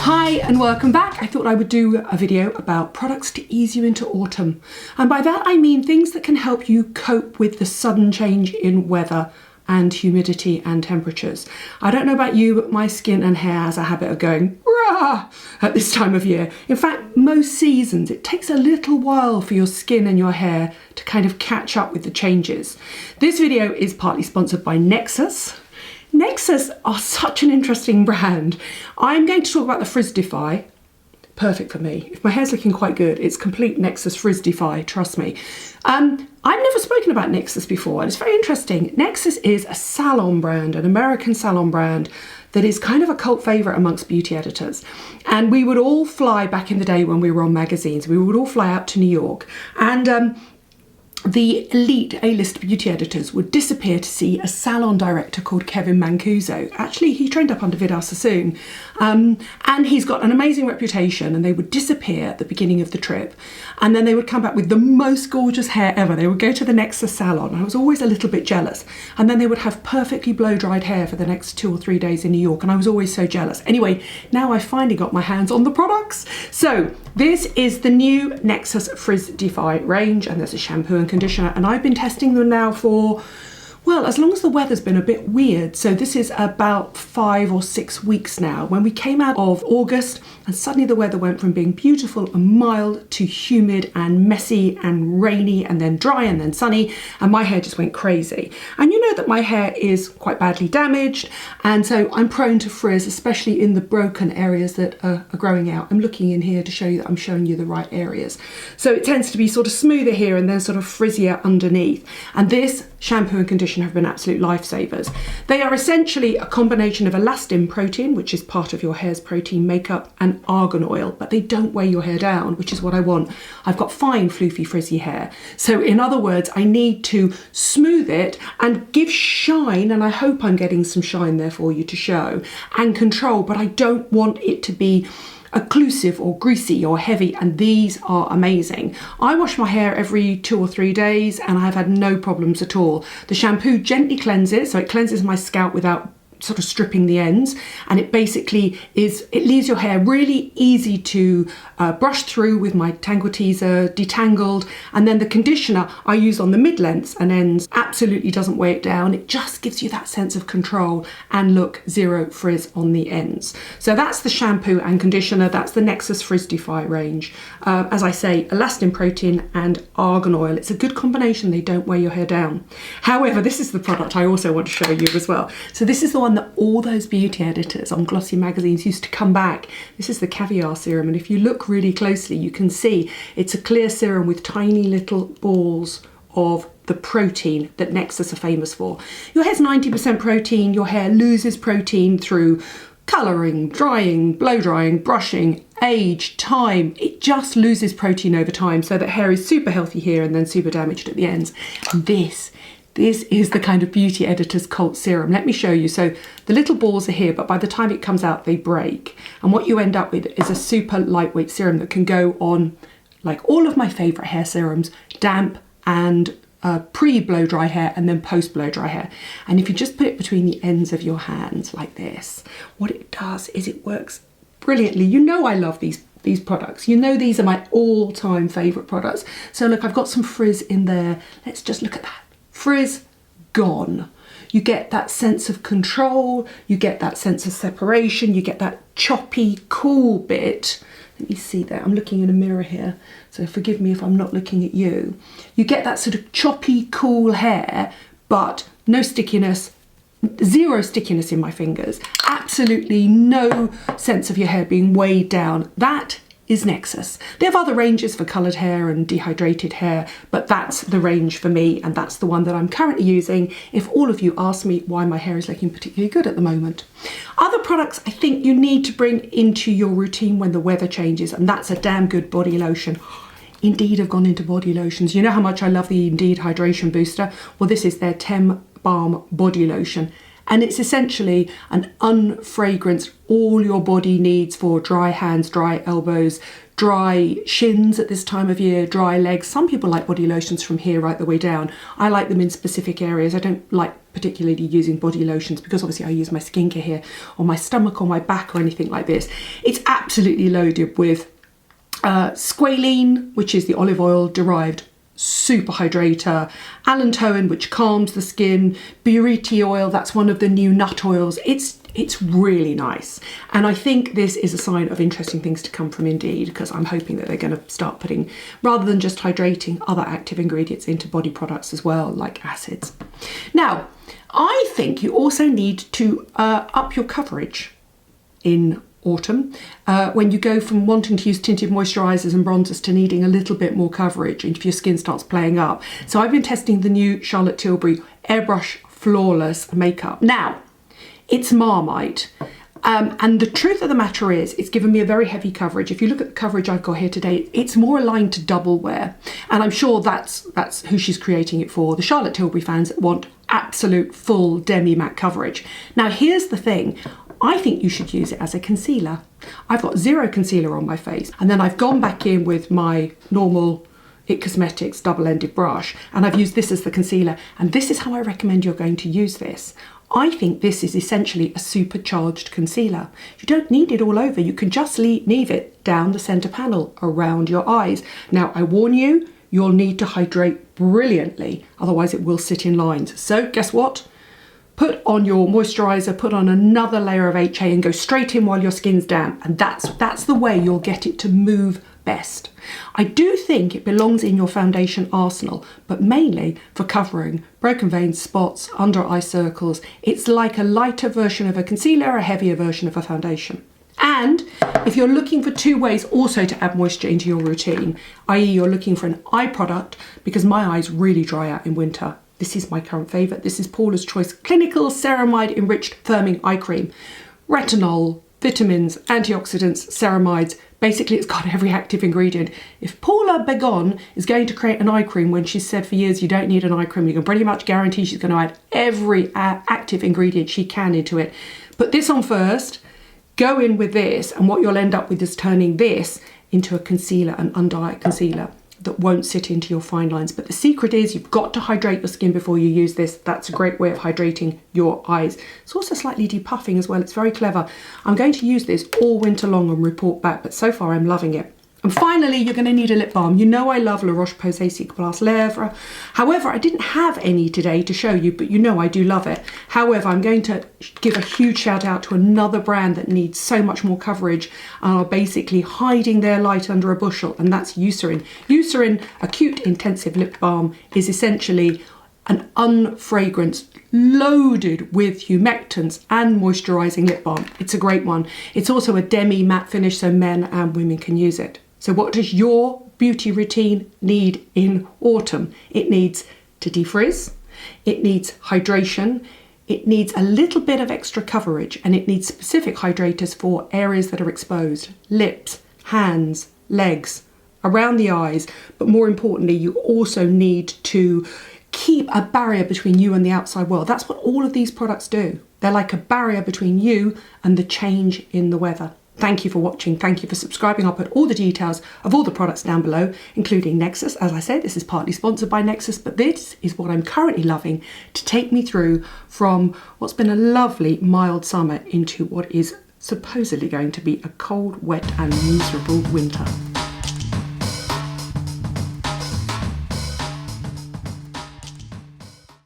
Hi and welcome back. I thought I would do a video about products to ease you into autumn. And by that I mean things that can help you cope with the sudden change in weather and humidity and temperatures. I don't know about you, but my skin and hair has a habit of going rah at this time of year. In fact, most seasons, it takes a little while for your skin and your hair to kind of catch up with the changes. This video is partly sponsored by NEXXUS. NEXXUS are such an interesting brand. I'm going to talk about the FRIZZ DEFY. Perfect for me. If my hair's looking quite good, it's complete NEXXUS FRIZZ DEFY, trust me. I've never spoken about NEXXUS before, and it's very interesting. NEXXUS is a salon brand, an American salon brand that is kind of a cult favourite amongst beauty editors. And we would all fly back in the day when we were on magazines, we would all fly out to New York, and the elite A-list beauty editors would disappear to see a salon director called Kevin Mancuso. Actually, he trained up under Vidal Sassoon, and he's got an amazing reputation, and they would disappear at the beginning of the trip, and then they would come back with the most gorgeous hair ever. They would go to the NEXXUS salon, and I was always a little bit jealous, and then they would have perfectly blow-dried hair for the next 2 or 3 days in New York, and I was always so jealous. Anyway, now I finally got my hands on the products. So this is the new NEXXUS FRIZZ DEFY range, and there's a shampoo and conditioner, and I've been testing them now for, well, as long as the weather's been a bit weird. So this is about 5 or 6 weeks now. When we came out of August and suddenly the weather went from being beautiful and mild to humid and messy and rainy and then dry and then sunny, and my hair just went crazy. And you know that my hair is quite badly damaged, and so I'm prone to frizz, especially in the broken areas that are growing out. I'm looking in here to show you that I'm showing you the right areas. So it tends to be sort of smoother here and then sort of frizzier underneath. And this shampoo and conditioner have been absolute lifesavers. They are essentially a combination of elastin protein, which is part of your hair's protein makeup, and argan oil, but they don't weigh your hair down, which is what I want. I've got fine, floofy, frizzy hair. So in other words, I need to smooth it and give shine, and I hope I'm getting some shine there for you to show, and control, but I don't want it to be occlusive or greasy or heavy, and these are amazing. I wash my hair every 2 or 3 days and I've had no problems at all. The shampoo gently cleanses, so it cleanses my scalp without sort of stripping the ends, and it basically it leaves your hair really easy to brush through with my Tangle Teaser, detangled. And then the conditioner I use on the mid-lengths and ends absolutely doesn't weigh it down. It just gives you that sense of control, and look, zero frizz on the ends. So that's the shampoo and conditioner. That's the NEXXUS FRIZZ DEFY range. As I say, elastin protein and argan oil. It's a good combination. They don't weigh your hair down. However, this is the product I also want to show you as well. So this is the one that all those beauty editors on glossy magazines used to come back. This is the CAVIAR serum, and if you look really closely you can see it's a clear serum with tiny little balls of the protein that NEXXUS are famous for. Your hair's 90% protein. Your hair loses protein through colouring, drying, blow drying, brushing, age, time. It just loses protein over time, so that hair is super healthy here and then super damaged at the ends. And this is the kind of beauty editor's cult serum. Let me show you. So the little balls are here, but by the time it comes out, they break. And what you end up with is a super lightweight serum that can go on, like all of my favourite hair serums, damp and pre-blow dry hair and then post-blow dry hair. And if you just put it between the ends of your hands like this, what it does is it works brilliantly. You know I love these products. You know these are my all-time favourite products. So look, I've got some frizz in there. Let's just look at that. Frizz gone. You get that sense of control, you get that sense of separation, you get that choppy, cool bit. Let me see there, I'm looking in a mirror here, so forgive me if I'm not looking at you. You get that sort of choppy, cool hair, but no stickiness, zero stickiness in my fingers, absolutely no sense of your hair being weighed down. That is NEXXUS. They have other ranges for coloured hair and dehydrated hair, but that's the range for me, and that's the one that I'm currently using if all of you ask me why my hair is looking particularly good at the moment. Other products I think you need to bring into your routine when the weather changes, and that's a damn good body lotion. Indeed, I've gone into body lotions. You know how much I love the Indeed Hydration Booster? Well, this is their Tem Balm Body Lotion. And it's essentially an unfragranced, all your body needs for dry hands, dry elbows, dry shins at this time of year, dry legs. Some people like body lotions from here right the way down. I like them in specific areas. I don't like particularly using body lotions, because obviously I use my skincare here on my stomach or my back or anything like this. It's absolutely loaded with squalene, which is the olive oil derived super hydrator, allantoin, which calms the skin, buriti oil, that's one of the new nut oils. It's really nice, and I think this is a sign of interesting things to come from Indeed, because I'm hoping that they're going to start putting, rather than just hydrating, other active ingredients into body products as well, like acids. Now, I think you also need to up your coverage in autumn, when you go from wanting to use tinted moisturisers and bronzers to needing a little bit more coverage if your skin starts playing up. So I've been testing the new Charlotte Tilbury Airbrush Flawless makeup. Now, it's Marmite, and the truth of the matter is it's given me a very heavy coverage. If you look at the coverage I've got here today, it's more aligned to double wear, and I'm sure that's who she's creating it for, the Charlotte Tilbury fans that want absolute full demi-matte coverage. Now here's the thing, I think you should use it as a concealer. I've got zero concealer on my face, and then I've gone back in with my normal IT Cosmetics double-ended brush, and I've used this as the concealer, and this is how I recommend you're going to use this. I think this is essentially a supercharged concealer. You don't need it all over, you can just leave it down the centre panel around your eyes. Now I warn you, you'll need to hydrate brilliantly, otherwise it will sit in lines. So guess what? Put on your moisturiser, put on another layer of HA and go straight in while your skin's damp, and that's the way you'll get it to move best. I do think it belongs in your foundation arsenal, but mainly for covering broken veins, spots, under eye circles. It's like a lighter version of a concealer, a heavier version of a foundation. And if you're looking for two ways also to add moisture into your routine, i.e. you're looking for an eye product, because my eyes really dry out in winter. This is my current favourite. This is Paula's Choice Clinical Ceramide Enriched Firming Eye Cream. Retinol, vitamins, antioxidants, ceramides. Basically, it's got every active ingredient. If Paula Begon is going to create an eye cream when she's said for years you don't need an eye cream, you can pretty much guarantee she's going to add every active ingredient she can into it. Put this on first, go in with this, and what you'll end up with is turning this into a concealer, an under eye concealer that won't sit into your fine lines. But the secret is you've got to hydrate your skin before you use this. That's a great way of hydrating your eyes. It's also slightly depuffing as well. It's very clever. I'm going to use this all winter long and report back, but so far I'm loving it. And finally, you're going to need a lip balm. You know I love La Roche-Posay Cicapace Lèvres. However, I didn't have any today to show you, but you know I do love it. However, I'm going to give a huge shout out to another brand that needs so much more coverage and are basically hiding their light under a bushel, and that's EUCERIN. EUCERIN Acute Intensive Lip Balm is essentially an unfragranced, loaded with humectants and moisturising lip balm. It's a great one. It's also a demi-matte finish, so men and women can use it. So what does your beauty routine need in autumn? It needs to defrizz, it needs hydration, it needs a little bit of extra coverage, and it needs specific hydrators for areas that are exposed. Lips, hands, legs, around the eyes, but more importantly, you also need to keep a barrier between you and the outside world. That's what all of these products do. They're like a barrier between you and the change in the weather. Thank you for watching. Thank you for subscribing. I'll put all the details of all the products down below, including NEXXUS. As I said, this is partly sponsored by NEXXUS, but this is what I'm currently loving to take me through from what's been a lovely mild summer into what is supposedly going to be a cold, wet and miserable winter.